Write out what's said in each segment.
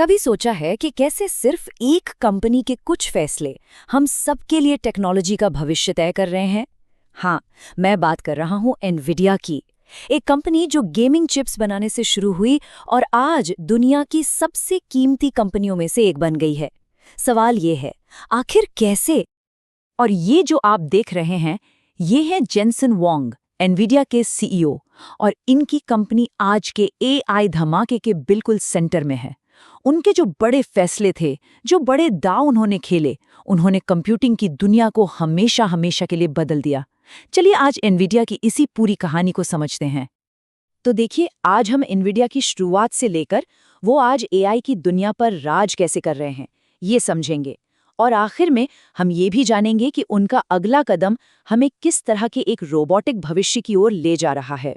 कभी सोचा है कि कैसे सिर्फ एक कंपनी के कुछ फैसले हम सबके लिए टेक्नोलॉजी का भविष्य तय कर रहे हैं? हाँ, मैं बात कर रहा हूँ एनवीडिया की। एक कंपनी जो गेमिंग चिप्स बनाने से शुरू हुई और आज दुनिया की सबसे कीमती कंपनियों में से एक बन गई है। सवाल ये है, आखिर कैसे? और ये जो आप देख रहे हैं, ये है जेनसन हुआंग, एनवीडिया के सीईओ, और इनकी कंपनी आज के एआई धमाके के बिल्कुल सेंटर में है। उनके जो बड़े फैसले थे, जो बड़े दांव उन्होंने खेले, उन्होंने कंप्यूटिंग की दुनिया को हमेशा हमेशा के लिए बदल दिया। चलिए आज एनवीडिया की इसी पूरी कहानी को समझते हैं। तो देखिए, आज हम एनवीडिया की शुरुआत से लेकर वो आज एआई की दुनिया पर राज कैसे कर रहे हैं, ये समझेंगे। और आखिर में हम ये भी जानेंगे कि उनका अगला कदम हमें किस तरह के एक रोबोटिक भविष्य की ओर ले जा रहा है।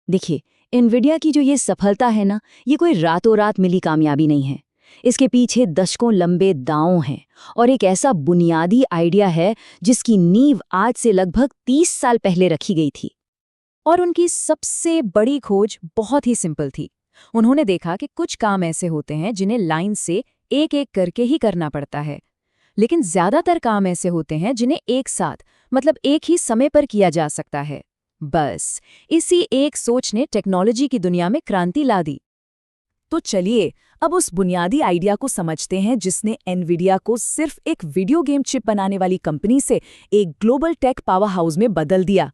देखिए, एनवीडिया की जो ये सफलता है ना, ये कोई रातों रात मिली कामयाबी नहीं है। इसके पीछे दशकों लंबे दांव हैं और एक ऐसा बुनियादी आइडिया है जिसकी नींव आज से लगभग 30 साल पहले रखी गई थी। और उनकी सबसे बड़ी खोज बहुत ही सिंपल थी। उन्होंने देखा कि कुछ काम ऐसे होते हैं जिन्हें लाइन से एक एक करके ही करना पड़ता है, लेकिन ज्यादातर काम ऐसे होते हैं जिन्हें एक साथ, मतलब एक ही समय पर किया जा सकता है। बस इसी एक सोच ने टेक्नोलॉजी की दुनिया में क्रांति ला दी। तो चलिए अब उस बुनियादी आइडिया को समझते हैं जिसने एनवीडिया को सिर्फ एक वीडियो गेम चिप बनाने वाली कंपनी से एक ग्लोबल टेक पावर हाउस में बदल दिया।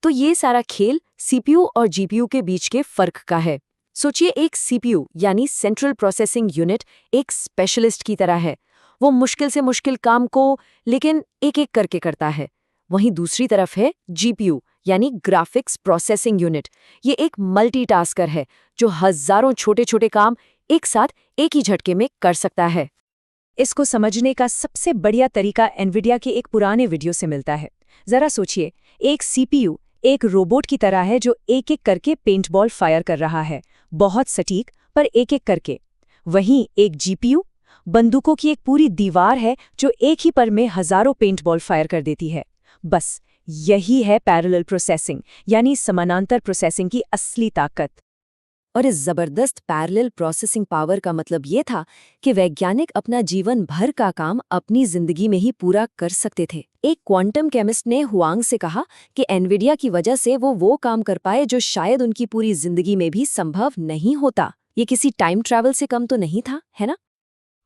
तो ये सारा खेल सीपीयू और जीपीयू के बीच के फर्क का है। सोचिए, एक सीपीयू यानी सेंट्रल प्रोसेसिंग यूनिट एक स्पेशलिस्ट की तरह है। वो मुश्किल से मुश्किल काम को लेकिन एक एक करके करता है। वहीं दूसरी तरफ है जीपीयू यानी ग्राफिक्स प्रोसेसिंग यूनिट। ये एक मल्टीटास्कर है जो हजारों छोटे छोटे काम एक साथ एक ही झटके में कर सकता है। इसको समझने का सबसे बढ़िया तरीका एनवीडिया के एक पुराने वीडियो से मिलता है। जरा सोचिए, एक सीपीयू एक रोबोट की तरह है जो एक एक करके पेंटबॉल फायर कर रहा है, बहुत सटीक पर एक एक करके। वहीं एक जीपीयू बंदूकों की एक पूरी दीवार है जो एक ही पल में हजारों पेंटबॉल फायर कर देती है। बस यही है पैरेलल प्रोसेसिंग यानी समानांतर प्रोसेसिंग की असली ताकत। और इस जबरदस्त पैरेलल प्रोसेसिंग पावर का मतलब ये था कि वैज्ञानिक अपना जीवन भर का काम अपनी जिंदगी में ही पूरा कर सकते थे। एक क्वांटम केमिस्ट ने हुआंग से कहा कि एनवीडिया की वजह से वो काम कर पाए जो शायद उनकी पूरी जिंदगी में भी संभव नहीं होता। ये किसी टाइम ट्रैवल से कम तो नहीं था, है ना?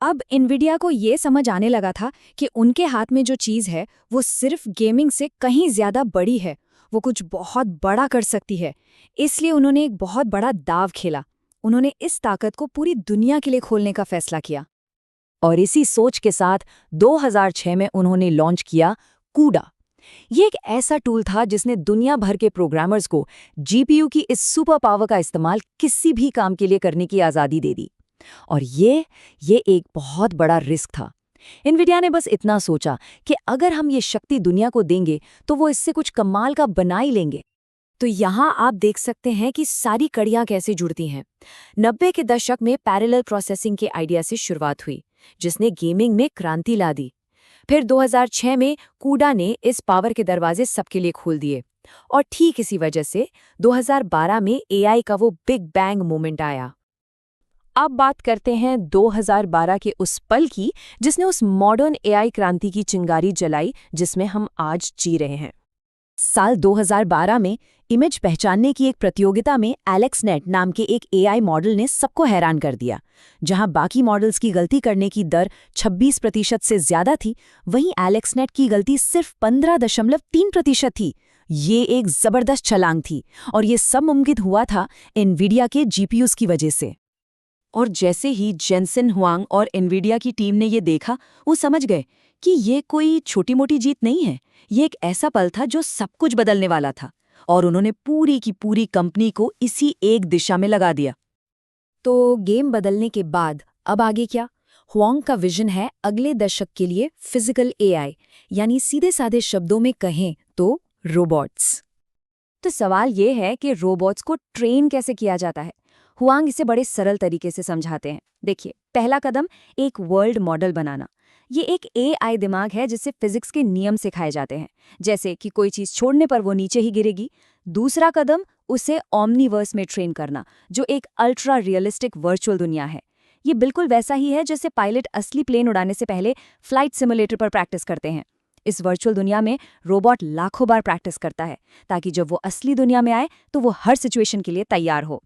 अब एनवीडिया को ये समझ आने लगा था कि उनके हाथ में जो चीज़ है वो सिर्फ गेमिंग से कहीं ज़्यादा बड़ी है, वो कुछ बहुत बड़ा कर सकती है। इसलिए उन्होंने एक बहुत बड़ा दाव खेला। उन्होंने इस ताकत को पूरी दुनिया के लिए खोलने का फैसला किया। और इसी सोच के साथ 2006 में उन्होंने लॉन्च किया कूडा। ये एक ऐसा टूल था जिसने दुनिया भर के प्रोग्रामर्स को जीपीयू की इस सुपर पावर का इस्तेमाल किसी भी काम के लिए करने की आज़ादी दे दी। और ये एक बहुत बड़ा रिस्क था। एनवीडिया ने बस इतना सोचा कि अगर हम ये शक्ति दुनिया को देंगे तो वो इससे कुछ कमाल का बना ही लेंगे। तो यहाँ आप देख सकते हैं कि सारी कड़ियाँ कैसे जुड़ती हैं। 90 के दशक में पैरेलल प्रोसेसिंग के आइडिया से शुरुआत हुई, जिसने गेमिंग में क्रांति ला दी। फिर 2006 में कूडा ने इस पावर के दरवाजे सबके लिए खोल दिए। और ठीक इसी वजह से 2012 में एआई का वो बिग बैंग मोमेंट आया। अब बात करते हैं 2012 के उस पल की जिसने उस मॉडर्न एआई क्रांति की चिंगारी जलाई जिसमें हम आज जी रहे हैं। साल 2012 में इमेज पहचानने की एक प्रतियोगिता में एलेक्सनेट नाम के एक एआई मॉडल ने सबको हैरान कर दिया। जहां बाकी मॉडल्स की गलती करने की दर 26% से ज्यादा थी, वहीं एलेक्सनेट की गलती सिर्फ 15.3% थी। ये एक जबरदस्त छलांग थी और ये सब मुमकिन हुआ था एनवीडिया के जीपीयूज की वजह से। और जैसे ही जेनसन हुआंग और एनवीडिया की टीम ने ये देखा, वो समझ गए कि ये कोई छोटी मोटी जीत नहीं है। ये एक ऐसा पल था जो सब कुछ बदलने वाला था, और उन्होंने पूरी की पूरी कंपनी को इसी एक दिशा में लगा दिया। तो गेम बदलने के बाद अब आगे क्या? हुआंग का विजन है अगले दशक के लिए फिजिकल एआई, यानी सीधे साधे शब्दों में कहें तो रोबोट्स। तो सवाल ये है कि रोबोट्स को ट्रेन कैसे किया जाता है। हुआंग इसे बड़े सरल तरीके से समझाते हैं। देखिए, पहला कदम एक वर्ल्ड मॉडल बनाना। ये एक एआई दिमाग है जिसे फिजिक्स के नियम सिखाए जाते हैं, जैसे कि कोई चीज़ छोड़ने पर वो नीचे ही गिरेगी। दूसरा कदम उसे ओमनीवर्स में ट्रेन करना, जो एक अल्ट्रा रियलिस्टिक वर्चुअल दुनिया है। ये बिल्कुल वैसा ही है जैसे पायलट असली प्लेन उड़ाने से पहले फ्लाइट सिमुलेटर पर प्रैक्टिस करते हैं। इस वर्चुअल दुनिया में रोबोट लाखों बार प्रैक्टिस करता है ताकि जब वो असली दुनिया में आए तो वो हर सिचुएशन के लिए तैयार हो।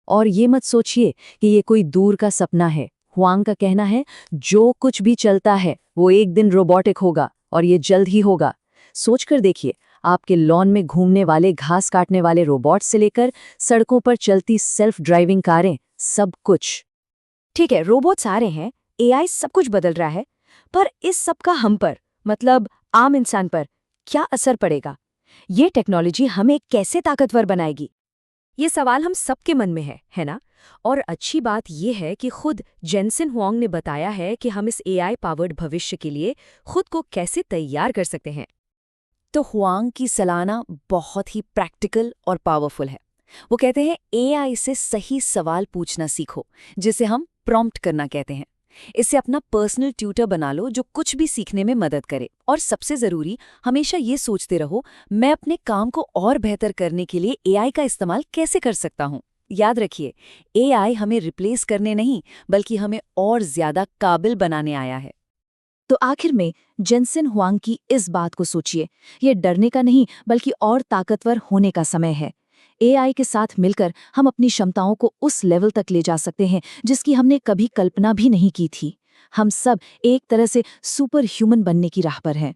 और ये मत सोचिए कि ये कोई दूर का सपना है। हुआंग का कहना है, जो कुछ भी चलता है वो एक दिन रोबोटिक होगा और ये जल्द ही होगा। सोचकर देखिए, आपके लॉन में घूमने वाले घास काटने वाले रोबोट से लेकर सड़कों पर चलती सेल्फ ड्राइविंग कारें, सब कुछ। ठीक है, रोबोट्स आ रहे हैं, एआई सब कुछ बदल रहा है, पर इस सब का हम पर, मतलब आम इंसान पर क्या असर पड़ेगा? ये टेक्नोलॉजी हमें कैसे ताकतवर बनाएगी? ये सवाल हम सबके मन में है ना? और अच्छी बात ये है कि खुद जेनसन हुआंग ने बताया है कि हम इस एआई पावर्ड भविष्य के लिए खुद को कैसे तैयार कर सकते हैं। तो हुआंग की सलाहना बहुत ही प्रैक्टिकल और पावरफुल है। वो कहते हैं एआई से सही सवाल पूछना सीखो, जिसे हम प्रॉम्प्ट करना कहते हैं। इसे अपना पर्सनल ट्यूटर बना लो जो कुछ भी सीखने में मदद करे। और सबसे ज़रूरी, हमेशा ये सोचते रहो, मैं अपने काम को और बेहतर करने के लिए एआई का इस्तेमाल कैसे कर सकता हूँ। याद रखिए, एआई हमें रिप्लेस करने नहीं, बल्कि हमें और ज़्यादा काबिल बनाने आया है। तो आखिर में जेनसन हुआंग की इस बात को सोचिए, ये डरने का नहीं बल्कि और ताकतवर होने का समय है। एआई के साथ मिलकर हम अपनी क्षमताओं को उस लेवल तक ले जा सकते हैं जिसकी हमने कभी कल्पना भी नहीं की थी। हम सब एक तरह से सुपर ह्यूमन बनने की राह पर हैं।